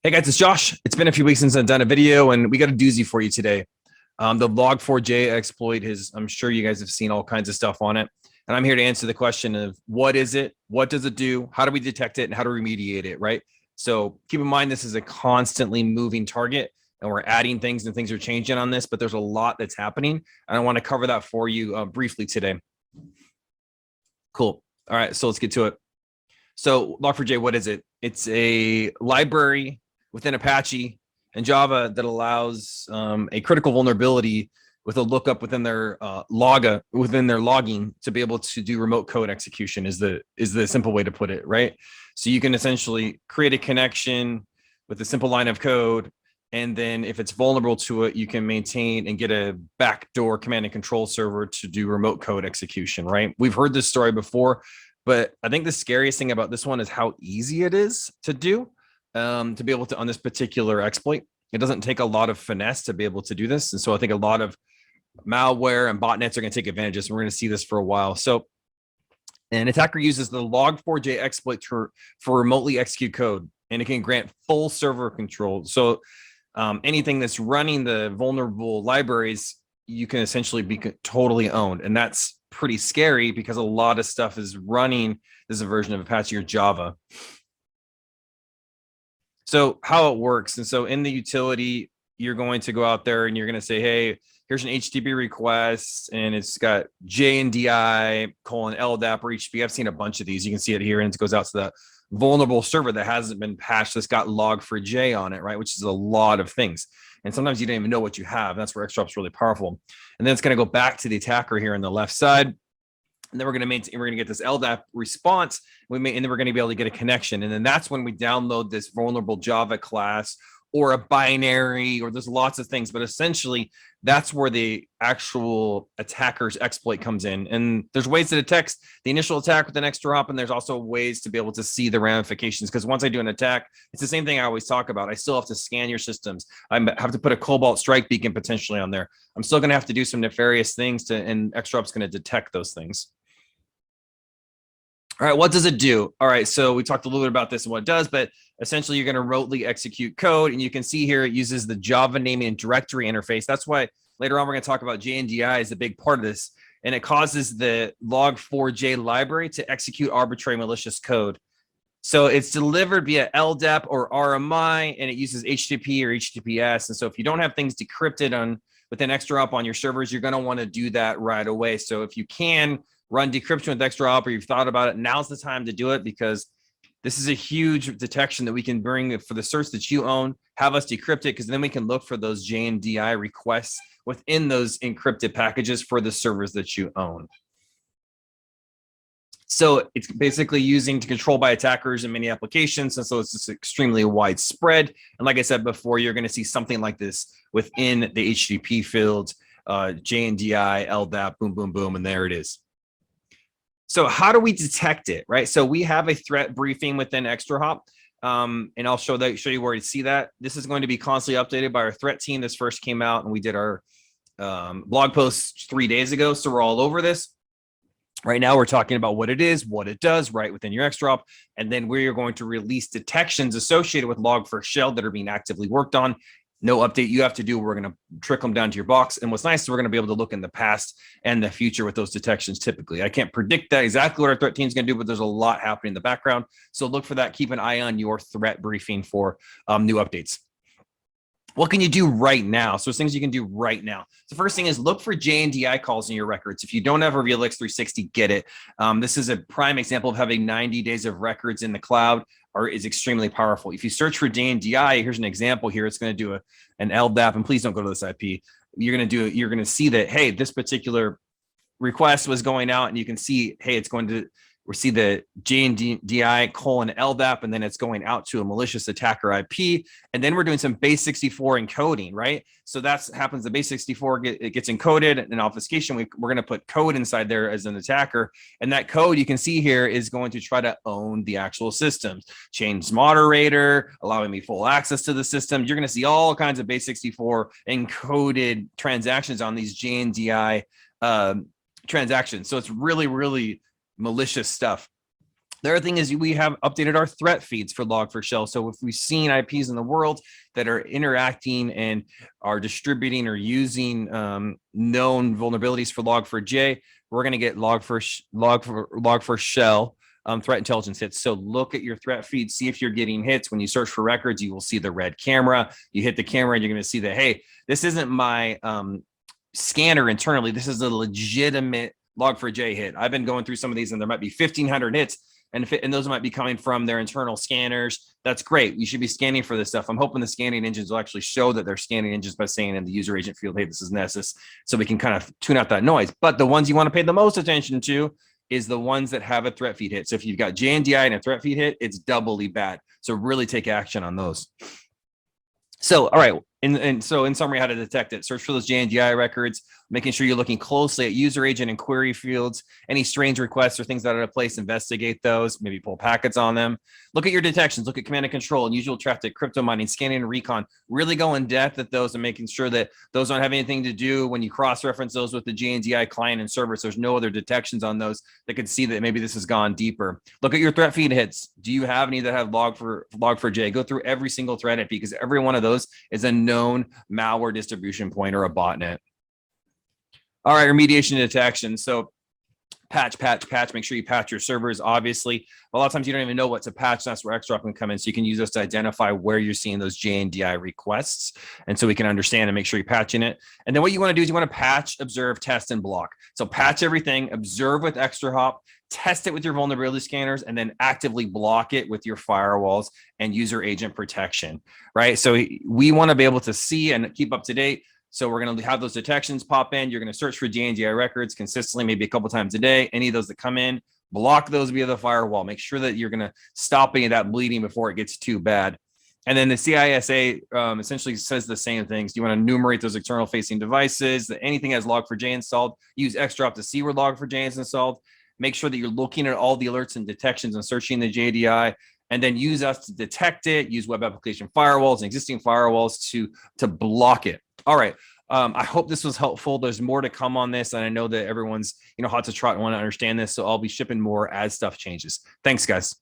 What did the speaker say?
Hey guys, it's Josh. It's been a few weeks since I've done a video and we got a doozy for you today. The Log4j exploit I'm sure you guys have seen all kinds of stuff on it. And I'm here to answer the question of what is it? What does it do? How do we detect it? And how to remediate it, right? So keep in mind, this is a constantly moving target and we're adding things and things are changing on this, but there's a lot that's happening. And I want to cover that for you briefly today. Cool. All right, so let's get to it. So Log4j, what is it? It's a library within Apache and Java that allows a critical vulnerability with a lookup within their logging to be able to do remote code execution is the simple way to put it, right? So you can essentially create a connection with a simple line of code, and then if it's vulnerable to it, you can maintain and get a backdoor command and control server to do remote code execution, right? We've heard this story before, but I think the scariest thing about this one is how easy it is to do. To be able to, on this particular exploit, it doesn't take a lot of finesse to be able to do this. And so I think a lot of malware and botnets are going to take advantage of this. We're going to see this for a while. So an attacker uses the Log4j exploit for remotely execute code, and it can grant full server control. So anything that's running the vulnerable libraries, you can essentially be totally owned. And that's pretty scary because a lot of stuff is running. This is a version of Apache or Java. So how it works. And so in the utility, you're going to go out there and you're going to say, hey, here's an HTTP request and it's got JNDI :LDAP or HTTP. I've seen a bunch of these. You can see it here and it goes out to the vulnerable server that hasn't been patched that's got Log4j on it, right? Which is a lot of things. And sometimes you don't even know what you have. That's where ExtraHop's really powerful. And then it's going to go back to the attacker here on the left side. And then we're going to get this LDAP response, and then we're going to be able to get a connection. And then that's when we download this vulnerable Java class or a binary, or there's lots of things, but essentially that's where the actual attacker's exploit comes in. And there's ways to detect the initial attack with an ExtraHop, and there's also ways to be able to see the ramifications. Because once I do an attack, it's the same thing I always talk about. I still have to scan your systems. I have to put a Cobalt strike beacon potentially on there. I'm still going to have to do some nefarious things and ExtraHop's going to detect those things. All right, what does it do? All right, so we talked a little bit about this and what it does, but essentially you're going to remotely execute code, and you can see here it uses the Java naming and directory interface. That's why later on we're going to talk about JNDI is a big part of this, and it causes the Log4j library to execute arbitrary malicious code. So it's delivered via LDAP or RMI, and it uses HTTP or HTTPS. And so if you don't have things decrypted within ExtraHop on your servers, you're going to want to do that right away. So if you can run decryption with ExtraHop, or you've thought about it, now's the time to do it, because this is a huge detection that we can bring for the certs that you own, have us decrypt it, because then we can look for those JNDI requests within those encrypted packages for the servers that you own. So it's basically using to control by attackers in many applications. And so it's just extremely widespread. And like I said before, you're going to see something like this within the HTTP field, JNDI, LDAP, boom, boom, boom, and there it is. So how do we detect it, right? So we have a threat briefing within ExtraHop, and I'll show you where to see that. This is going to be constantly updated by our threat team. This first came out, and we did our blog post 3 days ago, so we're all over this. Right now, we're talking about what it is, what it does, right, within your ExtraHop, and then we are going to release detections associated with Log4Shell that are being actively worked on. No update you have to do. We're going to trickle them down to your box. And what's nice is we're going to be able to look in the past and the future with those detections typically. I can't predict that exactly what our threat team is going to do, but there's a lot happening in the background. So look for that. Keep an eye on your threat briefing for new updates. What can you do right now? So there's things you can do right now. The first thing is look for JNDI calls in your records. If you don't have a RevealX 360, get it. This is a prime example of having 90 days of records in the cloud is extremely powerful. If you search for JNDI, here's an example here. It's going to do an LDAP, and please don't go to this IP. You're going to see that, hey, this particular request was going out, and you can see, hey, it's going to see the JNDI :LDAP, and then it's going out to a malicious attacker IP. And then we're doing some base 64 encoding, right? So that happens, the base 64 it gets encoded in obfuscation. We're going to put code inside there as an attacker. And that code you can see here is going to try to own the actual systems. Change moderator, allowing me full access to the system. You're going to see all kinds of base 64 encoded transactions on these JNDI transactions. So it's really, really malicious stuff. The other thing is we have updated our threat feeds for Log4Shell. So if we've seen IPs in the world that are interacting and are distributing or using known vulnerabilities for Log4j, we're going to get Log4Shell threat intelligence hits. So look at your threat feed, see if you're getting hits. When you search for records, you will see the red camera. You hit the camera and you're going to see that, hey, this isn't my scanner internally. This is a legitimate Log4j hit. I've been going through some of these and there might be 1,500 hits. And those might be coming from their internal scanners. That's great. You should be scanning for this stuff. I'm hoping the scanning engines will actually show that they're scanning engines by saying in the user agent field, hey, this is Nessus. So we can kind of tune out that noise. But the ones you want to pay the most attention to is the ones that have a threat feed hit. So if you've got JNDI and a threat feed hit, it's doubly bad. So really take action on those. So, all right. And so in summary, how to detect it, search for those JNDI records, making sure you're looking closely at user agent and query fields, any strange requests or things that are out of place, investigate those, maybe pull packets on them. Look at your detections, look at command and control, unusual traffic, crypto mining, scanning and recon, really go in depth at those and making sure that those don't have anything to do when you cross-reference those with the JNDI client and server. So there's no other detections on those that could see that maybe this has gone deeper. Look at your threat feed hits. Do you have any that have Log4j? Go through every single threat hit because every one of those is a known malware distribution point or a botnet. All right, remediation detection. So patch. Make sure you patch your servers. Obviously, a lot of times you don't even know what to patch. That's where ExtraHop can come in. So you can use this to identify where you're seeing those JNDI requests. And so we can understand and make sure you're patching it. And then what you want to do is you want to patch, observe, test, and block. So patch everything, observe with ExtraHop, test it with your vulnerability scanners, and then actively block it with your firewalls and user agent protection, right? So we want to be able to see and keep up to date. So we're going to have those detections pop in. You're going to search for JNDI records consistently, maybe a couple times a day. Any of those that come in, block those via the firewall. Make sure that you're going to stop any of that bleeding before it gets too bad. And then the CISA essentially says the same things. You want to enumerate those external facing devices, that anything has Log4j installed. Use ExtraHop to see where Log4j is installed. Make sure that you're looking at all the alerts and detections and searching the JDI, and then use us to detect it. Use web application firewalls and existing firewalls to block it. All right. I hope this was helpful. There's more to come on this, and I know that everyone's hot to trot and want to understand this. So I'll be shipping more as stuff changes. Thanks, guys.